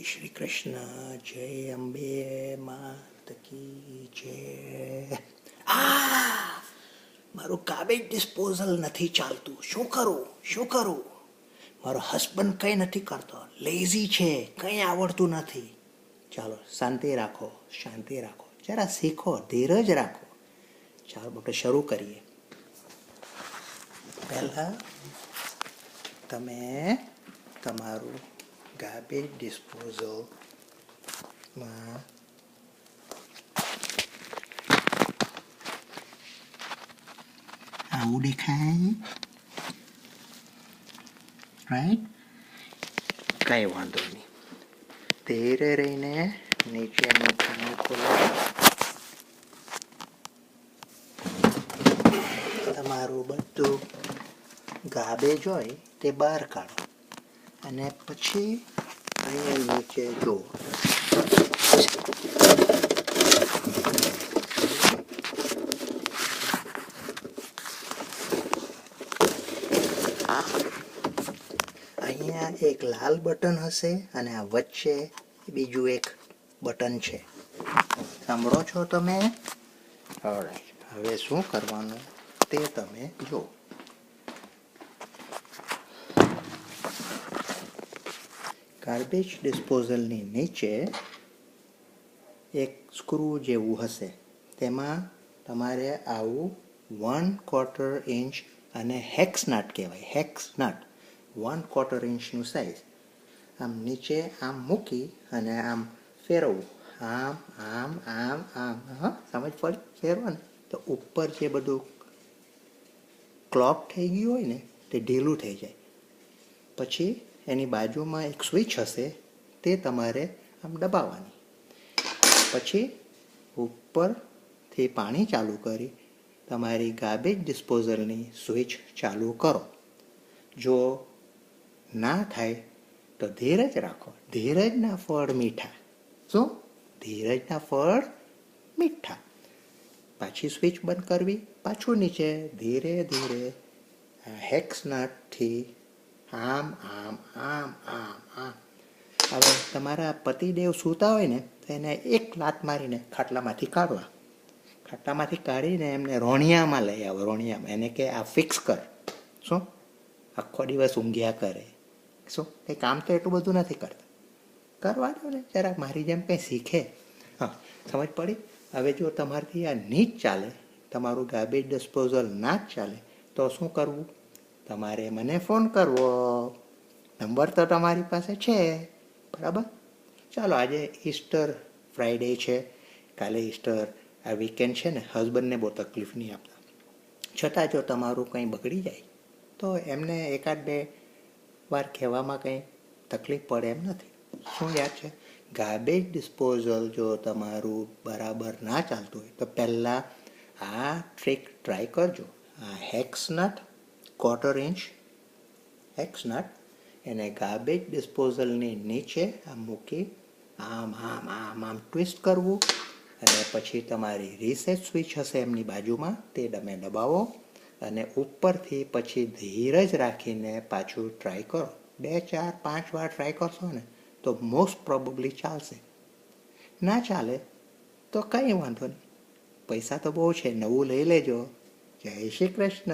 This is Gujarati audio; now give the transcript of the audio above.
શ્રી કૃષ્ણ. જય અંબે માત કી જય. મારું ગાર્બેજ ડિસ્પોઝલ નથી ચાલતું. શું કરું? મારો હસબન્ડ કંઈ નથી કરતો, લેઝી છે, કંઈ આવડતું નથી. ચાલો શાંતિ રાખો, જરા શીખો, ધીરજ રાખો. ચાલો બેટા શરૂ કરીએ. પહેલાં તમે તમારું ગાર્બેજ ડિસ્પોઝલમાં આવું દેખાય, રાઈટ? કંઈ વાંધો નહીં, ધીરે રહીને નીચેનું ખાનું ખોલો. તમારું બધું ગાર્બેજ હોય તે બહાર કાઢો અને પછી અહીંયા નીચે જુઓ. અહીંયા એક લાલ બટન હશે અને આ વચ્ચે બીજું એક બટન છે. સાંભળો છો તમે? ઓલરાઈટ, હવે શું કરવાનું તે તમે જુઓ. ગાર્બેજ ડિસ્પોઝલની નીચે એક સ્ક્રૂ જેવું હશે. તેમાં તમારે આવું 1/4 ઇંચ અને હેક્સ નટ કહેવાય, હેક્સ નટ 1/4 ઇંચનું સાઈઝ આમ નીચે આમ મૂકી અને આમ ફેરવવું. આમ આમ આમ આમ. હા, સમજ પડી? ફેરવો ને તો ઉપર જે બધું ક્લોગ થઈ ગયું હોય ને તે ઢીલું થઈ જાય. પછી એની બાજુમાં એક સ્વિચ હશે, તે તમારે આમ દબાવવાની. પછી ઉપરથી પાણી ચાલુ કરી તમારી ગાર્બેજ ડિસ્પોઝલની સ્વિચ ચાલુ કરો. જો ના થાય તો ધીરજ રાખો. ધીરજના ફળ મીઠા. શું? ધીરજના ફળ મીઠા. પાછી સ્વિચ બંધ કરવી, પાછું નીચે ધીરે ધીરે હેક્સ નટથી આમ આમ આમ આમ આમ. હવે તમારા પતિદેવ સૂતા હોય ને તો એને એક લાત મારીને ખાટલામાંથી કાઢવા. ખાટલામાંથી કાઢીને એમને રોણિયામાં લઈ આવો. રોણિયામાં એને કે આ ફિક્સ કર. શું? આખો દિવસ ઊંઘ્યા કરે. શું? કંઈ કામ તો એટલું બધું નથી કરતા. કરવા દો ને જરાક, મારી જેમ કંઈ શીખે. હા, સમજ પડી? હવે જો તમારાથી આ નહીં જ ચાલે, તમારું ગાર્બેજ ડિસ્પોઝલ ના જ ચાલે, તો શું કરવું? તમારે મને ફોન કરવો. નંબર તો તમારી પાસે છે, બરાબર? ચાલો, આજે ઈસ્ટર ફ્રાઈડે છે, કાલે ઈસ્ટર, આ વીકેન્ડ છે ને, હસબન્ડને બહુ તકલીફ નહીં આપતા. છતાં જો તમારું કંઈ બગડી જાય તો એમને 1-2 વાર કહેવામાં કંઈ તકલીફ પડે એમ નથી. શું યાદ છે? ગાર્બેજ ડિસ્પોઝલ જો તમારું બરાબર ના ચાલતું હોય તો પહેલાં આ ટ્રીક ટ્રાય કરજો. આ hex nut 1/4 inch hex nut એને ગાર્બેજ ડિસ્પોઝલની નીચે આમ મૂકી આમ આમ આમ આમ ટ્વિસ્ટ કરવું અને પછી તમારી રીસેટ સ્વિચ હશે એમની બાજુમાં, તે તમે દબાવો અને ઉપરથી પછી ધીરજ રાખીને પાછું ટ્રાય કરો. 2-4-5 વાર ટ્રાય કરશો ને તો મોસ્ટ પ્રોબેબલી ચાલશે. ના ચાલે તો કંઈ વાંધો નહીં, પૈસા તો બહુ છે, નવું લઈ લેજો. જય શ્રી કૃષ્ણ.